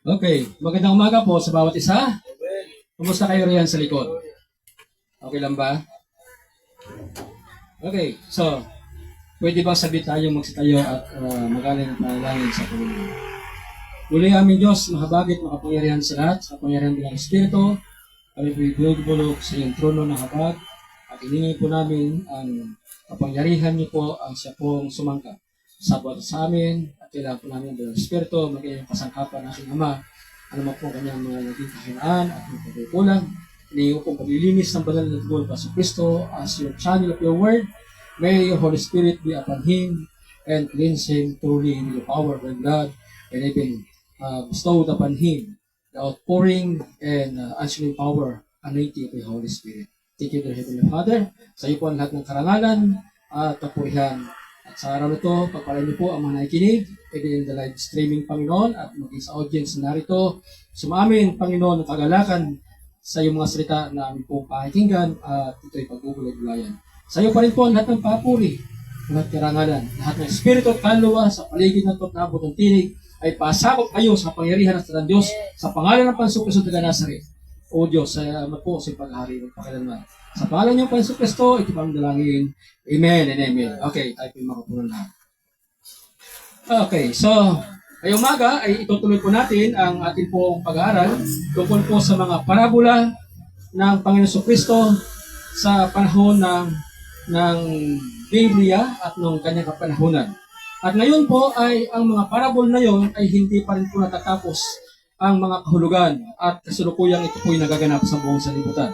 Okay, magandang umaga po sa bawat isa. Kumusta kayo riyan sa likod? Okay lang ba? Okay, so, pwede ba sabi tayo, magsitayo at magaling ng panalangin sa Panginoon? Muli aming Diyos, mahabagit, makapangyarihan sa lahat, sa pangyarihan ng Espiritu, kami po'y bulog sa iyong trono ng habag, at hiningi po namin ang kapangyarihan niyo po ang siya pong sumangka. Sabot sa amin, at kailangan po namin ng Espiritu, maging kasangkapan ng aking Ama, ano man po kanyang mga naging kahinaan at mga pagkukulang. Hinihingi po paglilinis ng banal na dugo ng Kristo as your channel of your word. May your Holy Spirit be upon him and cleanse him truly in your power and God, and even bestowed upon him the outpouring and answering power, anointing of the Holy Spirit. Thank you, dear Heavenly Father. Sa iyo po ang lahat ng karangalan at kapurihan. At sa araw na ito, pagpalain niyo po ang mga nakikinig, even in the live streaming, Panginoon, at maging sa audience na narito. Sumamin, Panginoon, ng kagalakan sa iyong mga salita na aming pong pakikinggan at ito'y pag-ugulay-gulayan. Sa iyo pa rin po ang lahat ng papuri, lahat ng karangalan, lahat ng espiritu at kaluluwa sa paligid ng nabot ng tinig ay pasakop kayo sa pangyarihan at sa Diyos sa pangalan ng Pansucristo ng Nazaret. O Diyos, salamat po sa paghari ng pakilanman. Sa pangalan ng Pansucristo, ito pang dalangin. Amen and amen. Okay, tayo po yung makapunan lahat. Okay, so, ngayong umaga ay itutuloy po natin ang ating pong pag-aaral tungkol po sa mga parabola ng Panginoon Kristo sa panahon ng Biblia at ng kanyang kapanahunan. At ngayon po ay ang mga parabol na yon ay hindi pa rin po natatapos ang mga kahulugan at kasulukuyang ito po ay nagaganap sa buong sanlibutan.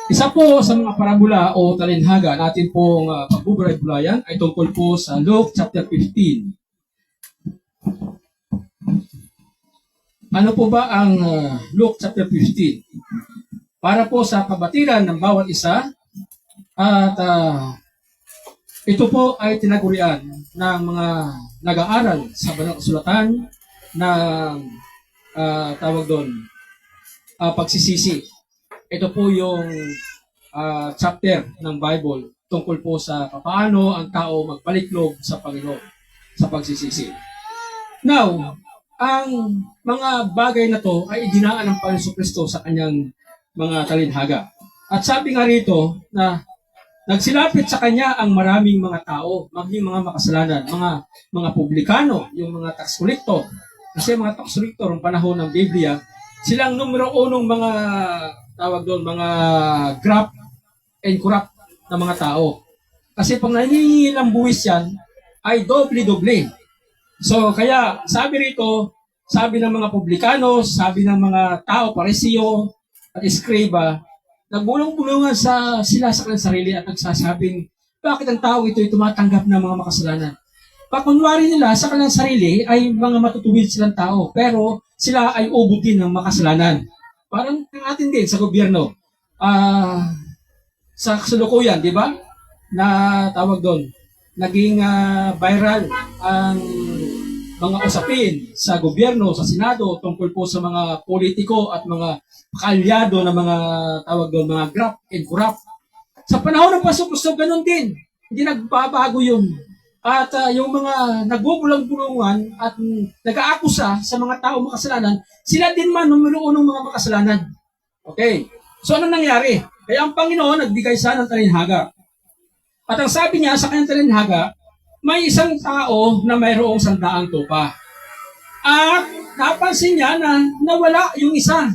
Isa po sa mga parabola o talinhaga natin pong pagbubulay-bulayan ay tungkol po sa Luke chapter 15. Ano po ba ang Luke chapter 15? Para po sa kabatiran ng bawat isa at ito po ay tinagurian ng mga nag-aaral sa banal kasulatan ng tawag doon, pagsisisi. Ito po yung chapter ng Bible tungkol po sa paano ang tao magpaliklog sa Panginoon sa pagsisisi. Now, ang mga bagay na to ay idinaan ng Panginoon Kristo sa kanyang mga talinhaga. At sabi nga rito na nagsilapit sa kanya ang maraming mga tao, maging mga makasalanan, mga publikano, yung mga tax collector. Kasi mga tax collector ng panahon ng Biblia, silang numero unong mga tawag doon, mga graft and corrupt na mga tao. Kasi pag nangingi ng buwis yan, ay doble-doble. So kaya sabi rito, sabi ng mga publikano, sabi ng mga tao, parisiyo at eskriba, nagbulong-bulungan sila sa kanilang sarili at nagsasabing, bakit ang tao ito ay tumatanggap ng mga makasalanan? Pakunwari nila sa kanilang sarili ay mga matutuwid silang tao, pero sila ay ubod din ng makasalanan. Parang ang atin din sa gobyerno, sa kasalukuyan, di ba? Na tawag doon, naging viral ang mga usapin sa gobyerno, sa Senado, tungkol po sa mga politiko at mga kaalyado na mga tawag doon, mga graft and corrupt. Sa panahon ng Pasukristo, ganun din. Hindi nagbabago yun. At yung mga nagbubulang-bulungan at nag-aakusa sa mga tao makasalanan, sila din man numero unong mga makasalanan. Okay. So ano nangyari? Kaya ang Panginoon nagbigay sa ng talinhaga. At ang sabi niya sa kanyang talinhaga, may isang tao na mayroong 100 tupa. At napansin niya na nawala yung isa.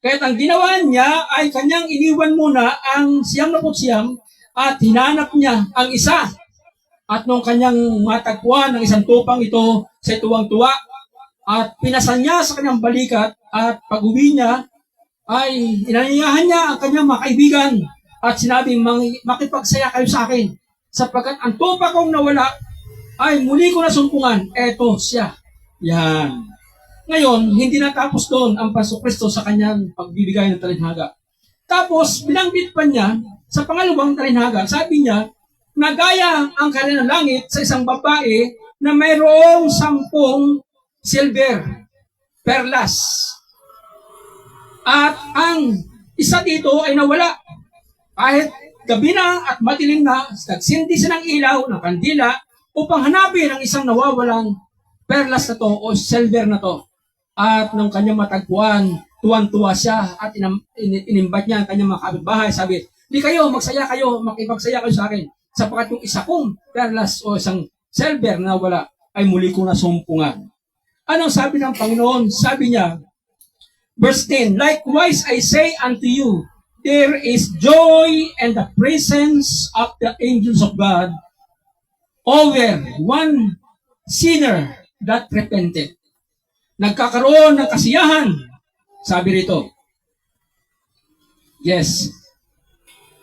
Kaya ang ginawa niya ay kanyang iniwan muna ang 99 at hinanap niya ang isa. At nung kanyang matagpuan ng isang tupang ito sa tuwang-tuwa at pinasan niya sa kanyang balikat at pag-uwi niya ay inanyayahan niya ang kanyang mga kaibigan at sinabing makipagsaya kayo sa akin sapagkat ang tupa kong nawala ay muli ko nasumpungan. Eto siya. Yan. Ngayon, hindi natapos doon ang Pasukristo sa kanyang pagbibigay ng talinhaga. Tapos, binanggit pa niya sa pangalawang talinhaga, sabi niya, nagaya ang kanilang langit sa isang babae na mayroong 10 silver, perlas. At ang isa dito ay nawala. Kahit gabi na at madilim na, nagsindi siya ng ilaw, ng kandila, upang hanapin ang isang nawawalang perlas na to o silver na to. At nung kanyang matagpuan, tuwan-tuwa siya at inimbite niya ang kanyang mga kapitbahay. Sabi, di kayo, magsaya kayo, makipagsaya kayo sa akin. Sapagat yung isa kong perlas o isang silver na wala ay muli ko na sumpungan. Anong sabi ng Panginoon? Sabi niya, verse 10, likewise I say unto you, there is joy and the presence of the angels of God over one sinner that repented. Nagkakaroon ng kasiyahan. Sabi rito, yes,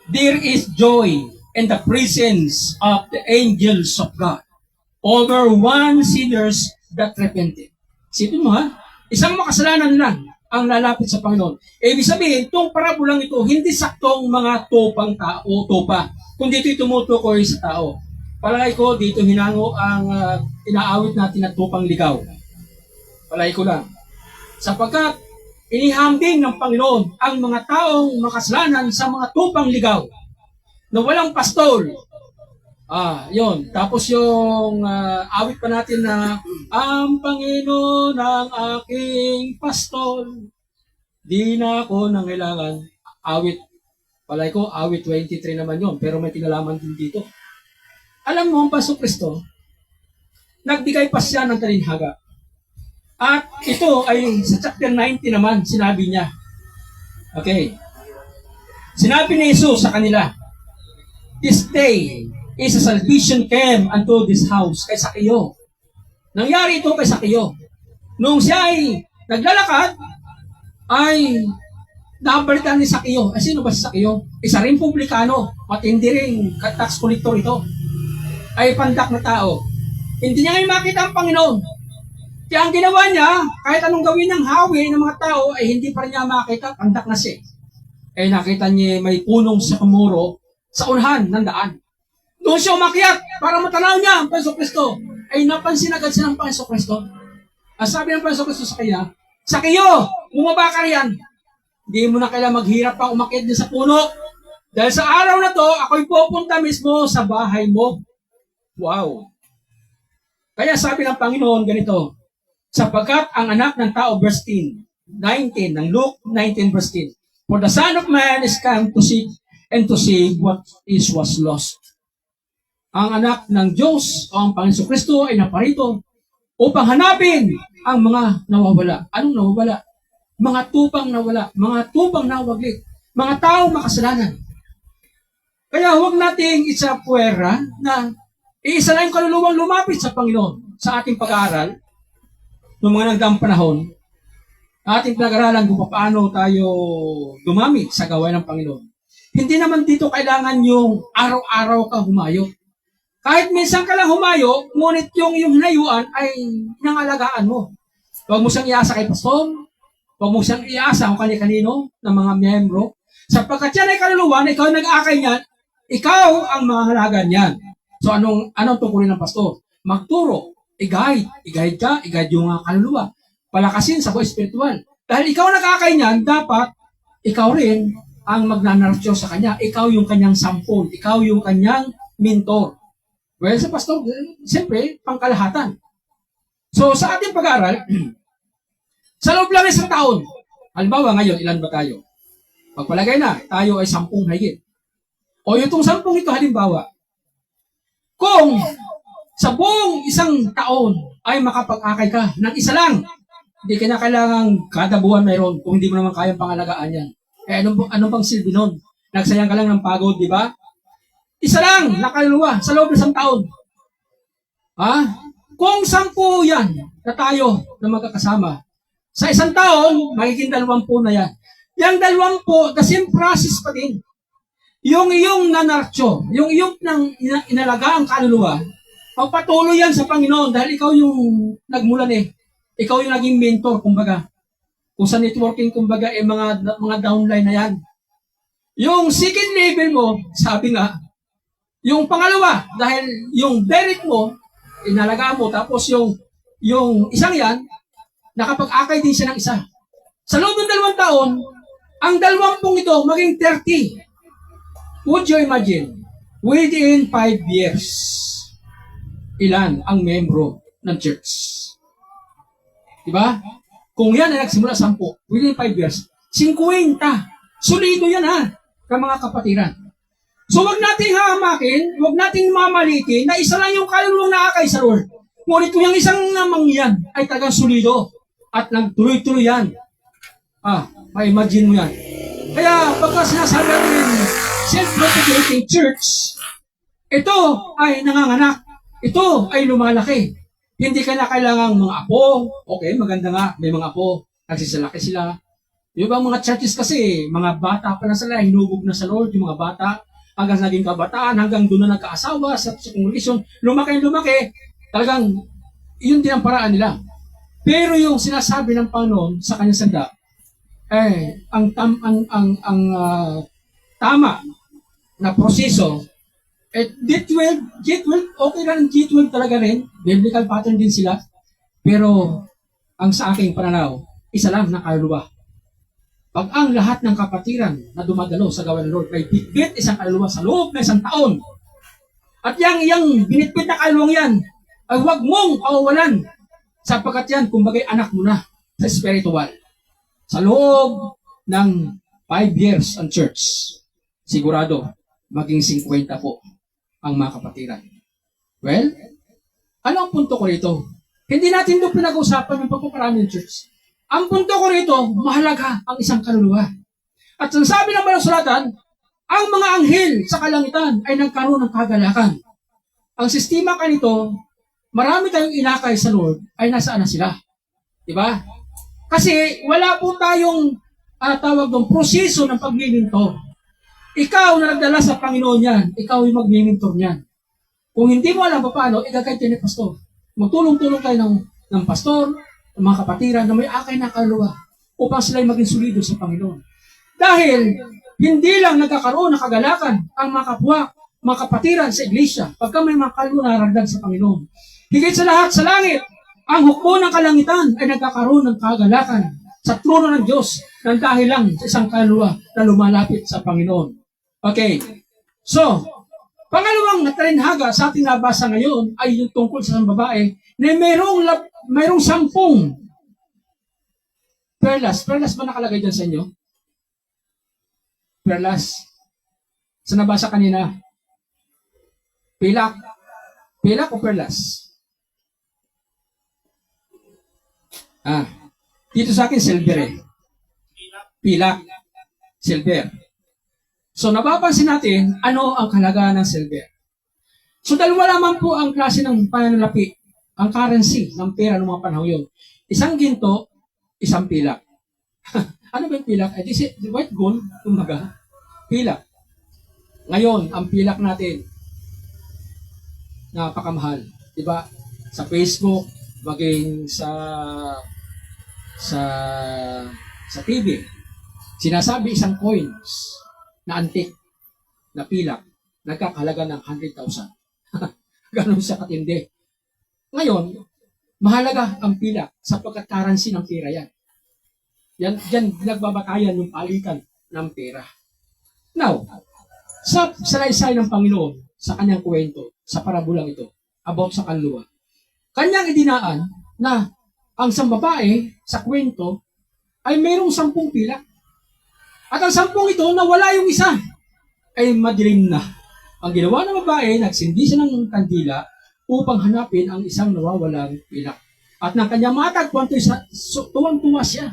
there is joy and the presence of the angels of God over one sinners that repented. Sipin mo ha, isang makasalanan lang ang lalapit sa Panginoon. Ibig sabihin, itong parabolang ito, hindi saktong mga topang tao, topa, kundi ito'y tumutukoy sa tao. Palagay ko, dito hinango ang inaawit natin na tupang ligaw. Palagay ko lang. Sapagkat, inihambing ng Panginoon ang mga taong makasalanan sa mga tupang ligaw na walang pastol. Yon. Tapos yung awit pa natin na ang Panginoon ang aking pastol. Di na ako nangailangan. Awit. Palay ko, awit 23 naman yon. Pero may kinalaman din dito. Alam mo, ang Paso Kristo, nagbigay pa siya ng talinhaga. At ito ay sa chapter 90 naman, sinabi niya. Okay. Sinabi ni Jesus sa kanila, this day is a salvation came unto this house, kay Sakeo. Nangyari ito kay Sakeo. Nung siya ay naglalakad, ay nabalitan ni Sakeo. Sino ba si Sakeo? Isa rin publikano, matindi rin tax collector ito. Ay pandak na tao. Hindi niya ngayon makita ang Panginoon. Kaya ang ginawa niya, kahit anong gawin ng hawi ng mga tao, ay hindi pa rin niya makita, pandak na siya. Ay nakita niya may punong sakamuro sa unahan ng daan. Doon siya umakyat para matanaw niya ang Panginoon Kristo. Ay napansin agad siya ng Panginoon Kristo. Ang sabi ng Panginoon Kristo sa kanya, Sakeo, bumaba ka riyan. Hindi mo na kailangan maghirap pang umakyat din sa puno. Dahil sa araw na to, ako'y pupunta mismo sa bahay mo. Wow. Kaya sabi ng Panginoon ganito, sapagkat ang anak ng tao, verse 19, ng Luke 19, verse 10, for the Son of Man is come to seek and to save what was lost. Ang anak ng Diyos o ang Panginoon Kristo ay naparito upang hanapin ang mga nawawala. Anong nawawala? Mga tupang nawala, mga tupang nawaglit, mga taong makasalanan. Kaya huwag nating isapuera na iisa lang yung kaluluwang lumapit sa Panginoon sa ating pag-aaral noong mga nagdaang panahon. Ating pinag-aralan kung paano tayo dumamit sa gawain ng Panginoon. Hindi naman dito kailangan yung araw-araw ka humayo. Kahit minsan ka lang humayo, ngunit yung hinayuan ay nangalagaan mo. Huwag mo siyang iasa kay pastor, huwag mo siyang iasa kung kanino ng mga miyembro. Sapagkat yan ay kaluluwa na ikaw nag-akay niyan, ikaw ang mga halagan niyan. So anong tungkulin ng pastor? Magturo, i-guide ka, i-guide yung kaluluwa. Palakasin sa buhay spiritual. Dahil ikaw nag-akay niyan, dapat ikaw rin ang magnanarcho sa kanya. Ikaw yung kanyang sample, ikaw yung kanyang mentor. Well, sa pastor, siyempre, pangkalahatan. So, sa ating pag-aaral, sa loob lang isang taon, halimbawa ngayon, ilan ba tayo? Pagpalagay na, tayo ay 10 higit. O yung 10 ito, halimbawa, kung sa buong isang taon ay makapag-akay ka ng isa lang, hindi ka na kailangan kada buwan mayroon kung hindi mo naman kayang pangalagaan yan. Ano bang silbi nun? Nagsayang ka lang ng pagod, di ba? Isa lang, nakaluluwa, sa loob ng isang taon. Kung 10 yan na tayo na magkakasama, sa isang taon, magiging 20 na yan. Yung 20, the same process pa din. Yung iyong nanarcho, yung iyong inalaga ang kaluluwa, pagpatuloy yan sa Panginoon dahil ikaw yung nagmulan Ikaw yung naging mentor, kumbaga. Kung sa networking, kumbaga, mga downline na yan. Yung second level mo, sabi nga, yung pangalawa, dahil yung direct mo, inalagaan mo, tapos yung isang yan, nakapag-akay din siya ng isa. Sa loob ng 2 taon, ang 20 ito maging 30. Would you imagine? Within 5 years, ilan ang membro ng church? Diba? Kung yan ay nagsimula 10, within 5 years, 50. Solido yan ha, mga kapatiran. So wag nating hahamakin, wag nating mamalitin na isa lang yung kaluluwang naakay sa Lord. Ngunit kung yung isang namang yan ay talagang solido at nagtuloy-tuloy yan. Ma-imagine mo yan. Kaya pagka sinasabi natin self-propagating church, ito ay nanganganak. Ito ay lumalaki. Hindi ka na kailangang mga apo. Okay, maganda nga, may mga apo. Nagsisalaki sila. Yung bang mga churches kasi, mga bata pa na sila, hinubog na sa Lord, yung mga bata, hanggang naging kabataan, hanggang doon na nagkaasawa sa congregation, lumaki, talagang yun din ang paraan nila. Pero yung sinasabi ng Panginoon sa kanyang sanda, tama na proseso, G12, okay lang G12 talaga rin, biblical pattern din sila, pero ang sa aking pananaw, isa lang na kaluluwa. Pag ang lahat ng kapatiran na dumadalo sa gawa ng Lord may bitbit isang kaluluwa sa loob ng isang taon, at yang binitbit na kaluluwang yan, ay huwag mong kawawalan, sapagkat yan, kumbagay anak mo na sa spiritual. Sa loob ng 5 years ang church, sigurado, maging 50 po ang mga kapatiran. Well, ano ang punto ko rito? Hindi natin doon pinag-usapan yung pagpaparami ng church. Ang punto ko rito, mahalaga ang isang kaluluwa. At ang sabi ng Banal ang mga anghel sa kalangitan ay nagkaroon ng kagalakan. Ang sistema kanito, marami tayong inakay sa Lord, ay nasaan na sila. Diba? Kasi wala po tayong tawag ng proseso ng pagmimintor. Ikaw na nagdala sa Panginoon yan, ikaw yung magmimintor niyan. Kung hindi mo alam paano, igagay tayo ni pastor. Magtulong-tulong tayo ng pastor, ng mga kapatiran na may akay na kaluluwa upang sila maging solido sa Panginoon. Dahil hindi lang nagkakaroon ng kagalakan ang mga kapwa, mga kapatiran sa iglesia pagka may mga kaluluwa na naragdag sa Panginoon. Higit sa lahat sa langit, ang hukbo ng kalangitan ay nagkakaroon ng kagalakan sa trono ng Diyos nang dahil lang sa isang kaluluwa na lumalapit sa Panginoon. Okay. So, pangalawang natalinhaga sa ating nabasa ngayon ay yung tungkol sa isang babae na mayroong 10 perlas. Perlas ba nakalagay dyan sa inyo? Perlas. Sa nabasa kanina, pilak. Pilak o perlas? Dito sa akin, silver eh. Pilak. Silver. So, napapansin natin, ano ang kahalagaan ng silver. So, dalawa lamang po ang klase ng pananalapi, ang currency ng pera ng mga panahon yun. Isang ginto, isang pilak. Ano ba yung pilak? It is white gold, kumbaga. Pilak. Ngayon, ang pilak natin, napakamahal. Diba? Sa Facebook, maging sa TV, sinasabi isang coins na antique, na pilak, nagkakahalaga ng 100,000. Ganon siya katindi. Ngayon, mahalaga ang pilak sapagkat currency ng pera yan. Yan nagbabatayan yung palitan ng pera. Now, sa salaysay ng Panginoon, sa kanyang kwento, sa parabulang ito, about sa kaluluwa, kanyang idinaan na ang isang babae sa kwento ay mayroong 10 pilak. At ang 10 ito, nawala yung isa, ay madilim na. Ang ginawa ng babae, nagsindi siya ng kandila upang hanapin ang isang nawawalang pilak. At nang kanya matagpuan, tuwang-tuwa siya.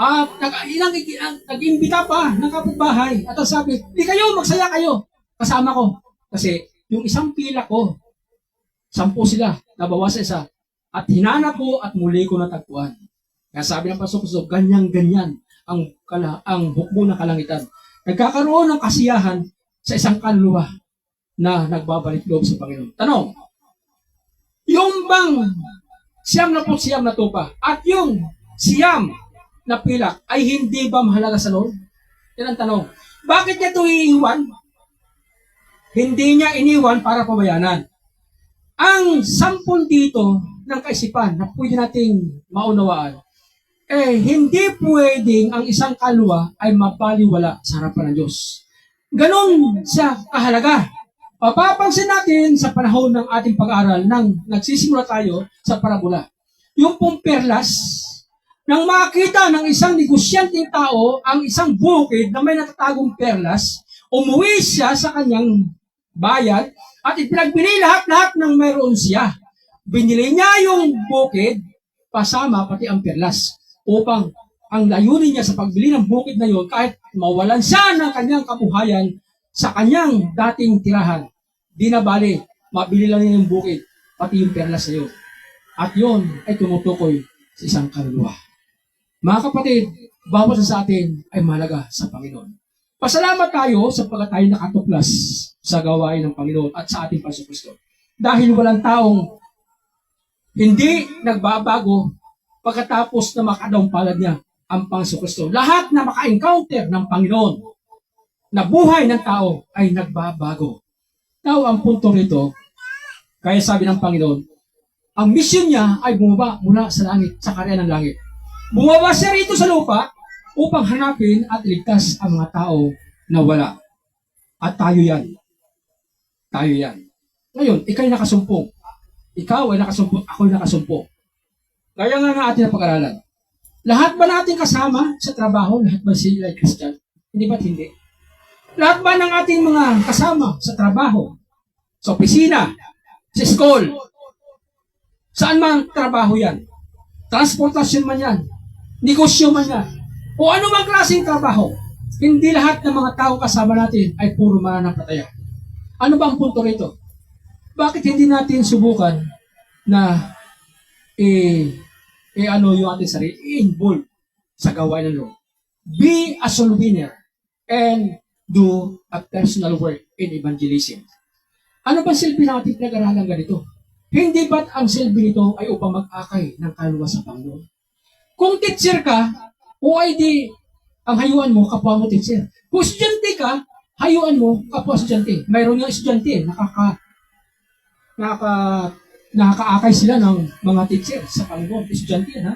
At nag-imbita pa ng kapitbahay. At ang sabi, di kayo, magsaya kayo. Kasama ko. Kasi yung isang pilak ko, 10 sila, nabawasan isa. At hinanap ko at muli ko natagpuan. Kaya sabi ng Pastor Kusog, ganyan-ganyan ang hukbo ng kalangitan. Nagkakaroon ng kasiyahan sa isang kaluluwa na nagbabalik loob sa Panginoon. Tanong, yung bang 99 na tupa at yung 9 na pilak ay hindi ba mahalaga sa Lord? Yan ang tanong. Bakit niya ito iiwan? Hindi niya iniwan para pabayanan. Ang 10 dito ng kaisipan na pwede nating maunawaan, hindi pwedeng ang isang kaluluwa ay mapaliwala sa harapan ng Diyos. Ganon siya kahalaga. Papapansin natin sa panahon ng ating pag-aaral nang nagsisimula tayo sa parabola. Yung pong perlas Nang makita ng isang negosyanteng tao ang isang bukid na may natatagong perlas, umuwi siya sa kanyang bayan at ipinagbili lahat-lahat ng mayroon siya. Binili niya yung bukid, pasama pati ang perlas, upang ang layunin niya sa pagbili ng bukid na yun, kahit mawalan siya ng kanyang kabuhayan sa kanyang dating tirahan, di na bali, mabili lang niya yung bukid, pati yung perlas na yun. At yun ay tumutukoy sa isang kaluluwa. Mga kapatid, bawat sa atin ay mahalaga sa Panginoon. Pasalamat tayo sapagkat tayo nakatuklas sa gawain ng Panginoon at sa ating Panginoon Kristo. Dahil walang taong hindi nagbabago pagkatapos na makadaang palad niya ang Panginoon Kristo. Lahat na maka-encounter ng Panginoon na buhay ng tao ay nagbabago. Now, ang punto rito, kaya sabi ng Panginoon, ang mission niya ay bumaba mula sa langit, sa karya ng langit. Bumaba siya rito sa lupa upang hanapin at iligtas ang mga tao na wala. At tayo yan. Tayo yan. Ngayon, ikaw ay nakasumpong. Ikaw ay nakasumpong, ako ay nakasumpong. Kaya nga atin na pag-aralan. Lahat ba natin kasama sa trabaho? Lahat ba sila ay Christian? Hindi ba't hindi? Lahat ba ng ating mga kasama sa trabaho? Sa opisina? Sa school? Saan man trabaho yan? Transportasyon man yan? Negosyo man yan? O ano mang klaseng trabaho? Hindi lahat ng mga tao kasama natin ay puro mananampataya. Ano ba ang punto rito? Bakit hindi natin subukan na ano yung ating sarili, i-involve sa gawain ng Lord? Be a soul winner and do a personal work in evangelism. Ano ba silbi natin pinag-aralan ganito? Hindi ba't ang silbi nito ay upang mag-akay ng kaluluwa sa Panginoon? Kung teacher ka, o ay di, ang hayuan mo, kapwa mo teacher. Kung estudyante ka, hayuan mo, kapwa estudyante. Mayroon yung estudyante, nakakaakay sila ng mga teacher sa Panginoon. Estudyante yan, ha?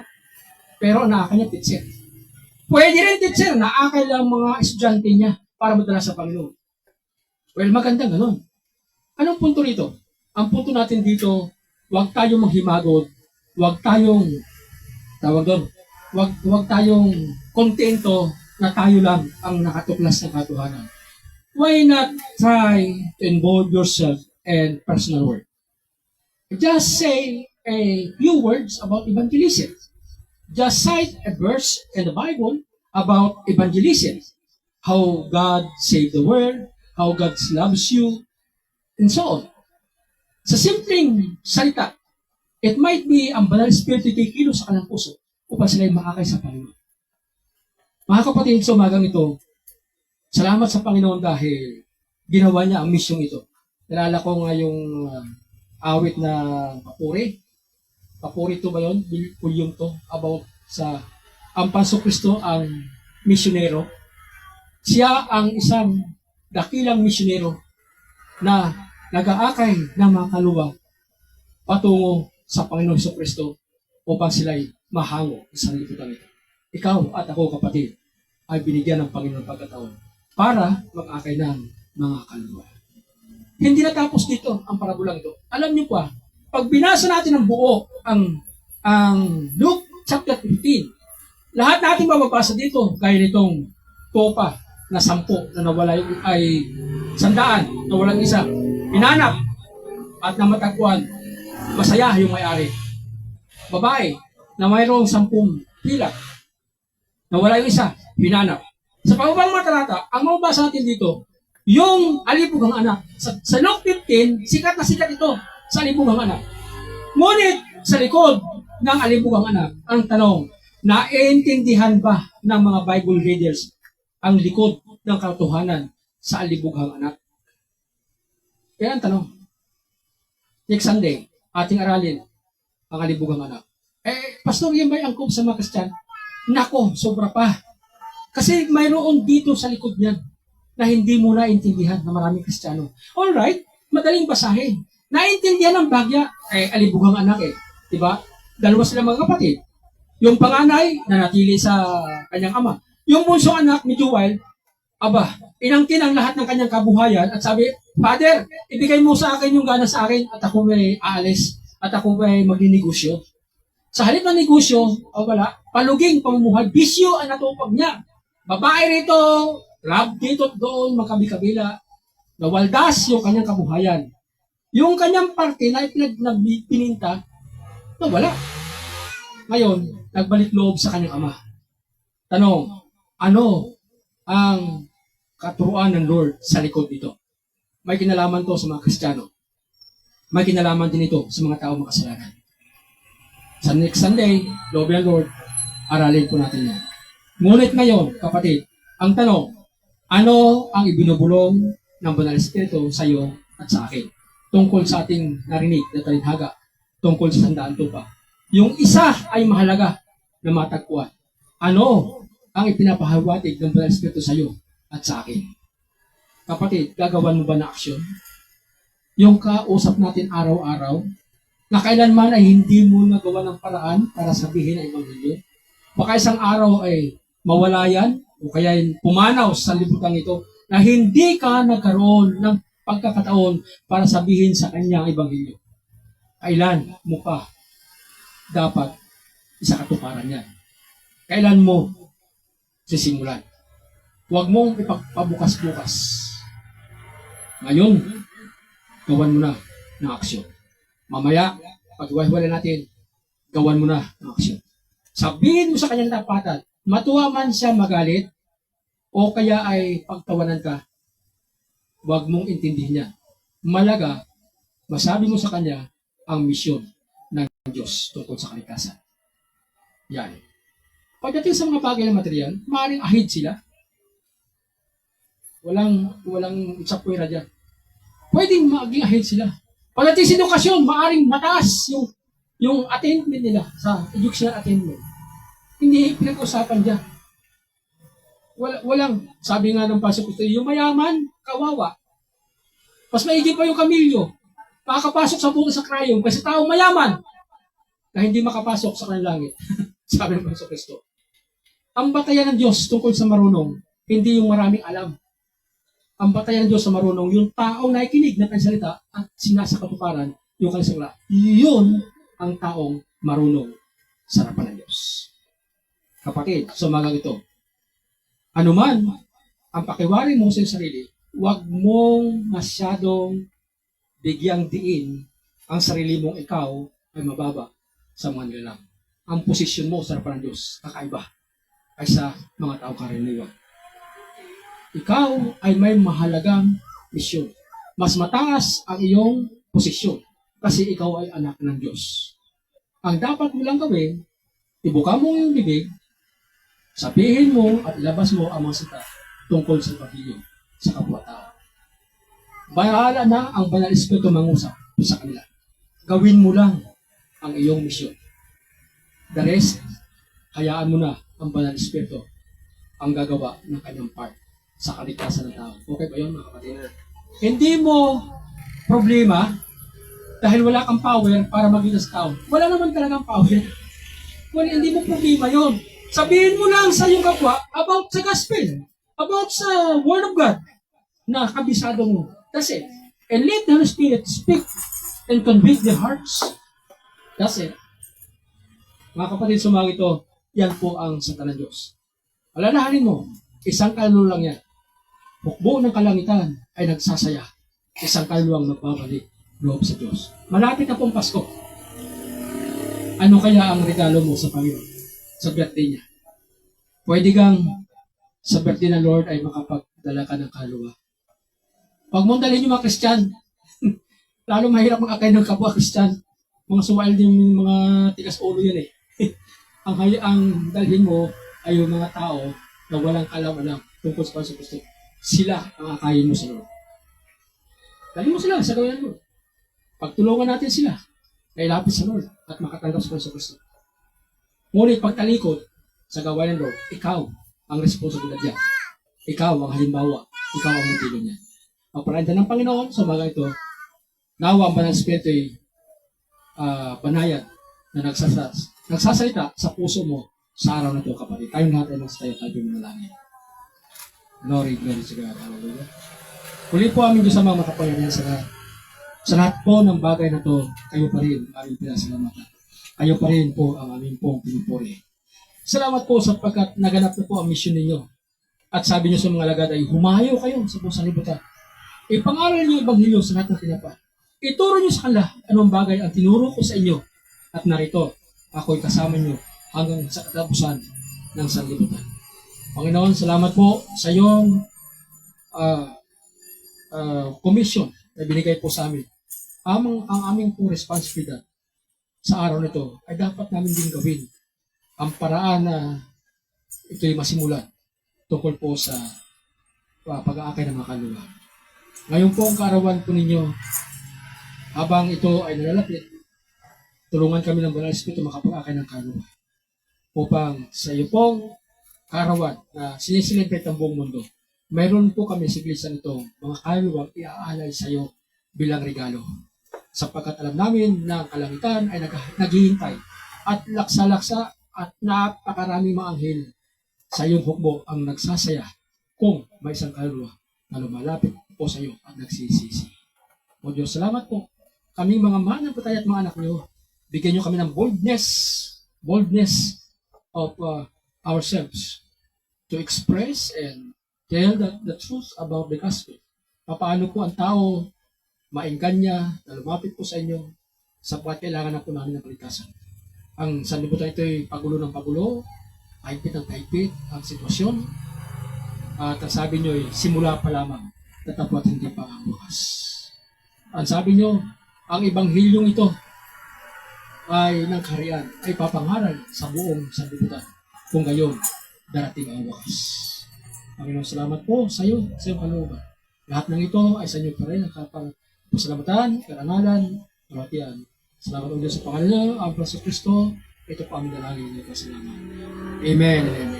Pero naakay niya teacher. Pwede rin teacher, naakay lang mga estudyante niya para madala sa Panginoon. Well, maganda ganun. Anong punto rito? Ang punto natin dito, huwag tayong manghimagod, huwag tayong, huwag tayong kontento na tayo lang ang nakatuklas ng katotohanan. Why not try to involve yourself in personal work? Just say a few words about evangelism. Just cite a verse in the Bible about evangelism. How God saved the world, how God loves you, and so on. Sa simpleng salita, it might be ang banal spirito kikilo sa kanilang puso upang sila'y makakay sa Panginoon. Mga kapatid, sa umagang ito, salamat sa Panginoon dahil ginawa niya ang misyong ito. Nalala ko nga yung awit na papuri. Papuri ito ba yun? Pulyong to about sa ang Panginoon Kristo ang misyonero. Siya ang isang dakilang misyonero na nag-aakay ng mga kaluluwa patungo sa Panginoon Kristo upang sila'y mahango sa liputan ito. Ikaw at ako, kapatid, ay binigyan ng Panginoon pagkataon para mag-akay ng mga kaluluwa. Hindi natapos dito ang parabolang ito. Alam niyo pa, pag binasa natin ng buo ang Luke chapter 15, lahat natin mababasa dito, gaya nitong topa na 10 na nawala ay 100, nawalang isa. Hinanap at namatagpuan, masaya yung may-ari. Babae na mayroong 10 pilak, nawala yung isa, hinanap. Sa pababang mga talata, ang mababasa natin dito, yung alibugang anak. Sa Luke 15, sikat na sikat ito sa alibugang anak. Ngunit sa likod ng alibugang anak, ang tanong, naiintindihan ba ng mga Bible readers ang likod ng katotohanan sa alibugang anak? Kaya ang tanong, next Sunday, ating aralin ang alibugang anak. Pastor, yan ba yung angkop sa mga Kristyan? Nako, sobra pa. Kasi mayroon dito sa likod niyan na hindi mo naintindihan na maraming Kristiyano. Alright, madaling basahin. Naintindihan ng bagya, alibugang anak Diba? Dalawa sila mga kapatid. Yung panganay, nanatili sa kanyang ama. Yung bunsong anak, medyo wild, inangkin ang lahat ng kanyang kabuhayan at sabi, Father, ibigay mo sa akin yung gana sa akin at ako may aalis at ako may magninegosyo. Sa halip ng negosyo, o wala, paluging, pamumuhay, bisyo ang natupag niya. Babae rito, love dito, doon, magkabi-kabila. Nawaldas yung kanyang kabuhayan. Yung kanyang parte na pininta, nawala. Ngayon, nagbalik loob sa kanyang ama. Tanong, ano ang katuruan ng Lord sa likod nito? May kinalaman to sa mga Kristiyano. May kinalaman din ito sa mga tao makasalanan. Sa next Sunday, loob ng Lord, aralin po natin yan. Ngunit ngayon, kapatid, ang tanong, ano ang ibinubulong ng Banal Espiritu sa iyo at sa akin? Tungkol sa ating narinig na talinhaga, tungkol sa sandaan tupa. Yung isa ay mahalaga na matagpuan. Ano ang ipinapahawatig ng Banal Espiritu sa iyo at sa akin? Kapatid, gagawan mo ba na aksyon? Yung kausap natin araw-araw, na kailanman ay hindi mo nagawa ng paraan para sabihin ang Ebanghelyo. Baka isang araw ay mawala yan, o kaya pumanaw sa libutan ito, na hindi ka nagkaroon ng pagkakataon para sabihin sa kanya ang Ebanghelyo. Kailan mo pa dapat isa katuparan yan? Kailan mo sisimulan? Huwag mong ipagpabukas-bukas. Ngayon, gawan mo na ng aksyon. Mamaya, pag-iwahiwala natin, gawan mo na ng aksyon. Sabihin mo sa kanyang tapatan, matuwa man siya magalit, o kaya ay pagtawanan ka, huwag mong intindihin niya. Malaga, masabi mo sa kanya ang misyon ng Diyos tungkol sa kaligtasan. Yan. Pagdating sa mga bagay na material, maaaring ahid sila. Walang sapwera dyan. Pwedeng maging ahid sila. Pagdating sa edukasyon, maaaring mataas yung attainment nila sa educational attainment. Hindi pinag-usapan dyan. Walang, sabi nga ng Pastor Cristo, yung mayaman, kawawa. Mas maigi pa yung kamilyo. Makakapasok sa buong sa krayong kasi tao mayaman na hindi makapasok sa kanilang langit. Sabi ng Pastor Cristo. Ang batayan ng Diyos tungkol sa marunong, hindi yung maraming alam. Ang batayan ng Diyos sa marunong, yung taong nakikinig ng kanyang salita at sinasakatuparan yung kanyang salita. Yun ang taong marunong sa harapan ng Diyos. Kapatid, sa umagang ito, anuman ang pakiwari mo sa sarili, huwag mong masyadong bigyang diin ang sarili mong ikaw ay mababa sa mga nilalang. Ang posisyon mo sa harapan ng Diyos, kakaiba ay sa mga tao karaniwan. Ikaw ay may mahalagang misyon. Mas mataas ang iyong posisyon kasi ikaw ay anak ng Diyos. Ang dapat mo lang gawin, ibuka mo yung bibig, sabihin mo at ilabas mo ang mga sita tungkol sa Ebanghelyo sa kapwa-tao. Bahala na ang Banal Espiritu mangusap sa kanila. Gawin mo lang ang iyong misyon. The rest, hayaan mo na ang Banal Espiritu ang gagawa ng kanyang part sa kaligtasan ng tao. Okay ba yun, mga kapatid? Hindi mo problema dahil wala kang power para maging sa tao. Wala naman talagang power. Well, hindi mo problema yun. Sabihin mo lang sa iyong kapwa about sa gospel, about sa Word of God na kabisado mo. That's it. And let the Holy Spirit speak and convict their hearts. That's it. Mga kapatid, sumagi ito, yan po ang salita ng Diyos. Alalahanin mo, isang kaluluwa lang yan. Bukbo ng kalangitan ay nagsasaya. Isang kaluluwang nagbabalik loob sa Diyos. Malapit na pong Pasko. Ano kaya ang regalo mo sa Panginoon? Sa birthday niya. Pwede kang sa birthday ng Lord ay makapagdala ka ng kaluluwa. Pag mong dalhin yung mga Christian, lalo mahirap mag-akay ng kapwa Christian. Mga suwail din yung mga tigas ulo yan eh. ang dalhin mo ay yung mga tao na walang alam-alam tungkol sa Kristo. Sila ang akayin mo sa Lord. Dalhin mo sila sa gawin mo. Pagtulungan natin sila na ilapit sa Lord at makatanggap sa Kristo. Ngunit pagtalikod sa gawain ng Lord, ikaw ang responsibilidad niya. Ikaw ang halimbawa. Ikaw ang modelo niya. Pagpalain ng Panginoon sa mga ito, nawa ang Banal Espiritu ay banayad na nagsasalita sa puso mo sa araw na ito, kapatid. Tayong lahat ay nagsasayo, tayo manalangin. Glory to God. Hallelujah. Huli po aming Diyos sa mga makapangyarihan sa lahat. Sa lahat po ng bagay na to, kayo pa rin aming pinasalamatan. Kayo pa rin po ang aming pong pinupuri. Salamat po sapagkat naganap na po ang mission ninyo. At sabi niyo sa mga alagad ay humayo kayo sa buong sanlibutan. Ipangaral niyo ang Ebanghelyo sa lahat ng kinapa. Ituro niyo sa kanila anong bagay ang tinuro ko sa inyo. At narito, ako'y kasama niyo hanggang sa katapusan ng sanlibutan. Panginoon, salamat po sa iyong commission na binigay po sa amin. Ang aming po responsibilidad sa araw nito ay dapat namin din gawin ang paraan na ito'y masimulan tungkol po sa pag-aakay ng mga kaluluwa. Ngayon po ang kaarawan po ninyo, habang ito ay nalalapit, tulungan kami ng Banal na Espiritu makapag-aakay ng kaluluwa upang sa iyo pong kaarawan na siniselebrate ang buong mundo, mayroon po kami sa iglesia nito mga kaluluwang iaalay sa iyo bilang regalo. Sapagkat alam namin na ang kalangitan ay naghihintay at laksa-laksa at napakaraming mga anghel sa iyong hukbo ang nagsasaya kung may isang kaluluwa na lumalapit po sa iyo at nagsisisi. O Diyos, salamat po. Kaming mga mananampalataya at mga anak niyo, bigyan niyo kami ng boldness of ourselves to express and tell the truth about the gospel. Paano po ang tao mainggan na lumapit po sa inyo sapagkat kailangan na po namin ng kaligtasan. Ang sanlibutan ito ay pagulo ng pagulo, kahigpit ng kahigpit ang sitwasyon. At ang sabi nyo ay simula pa lamang, tatapot hindi pa ang bukas. Ang sabi nyo, ang ebanghilyong ito ay ng kaharian, ay papangaral sa buong sanlibutan. Kung gayon, darating ang wakas. Panginoon, salamat po sa iyo, sa iyong kalooban. Lahat ng ito ay sa inyo pa rin ang kapasalamatan, karangalan, kamatian. Salamat po Diyos sa pangalan niyo, ang Kristo. Ito po ang dalangin ng kasalanan. Amen.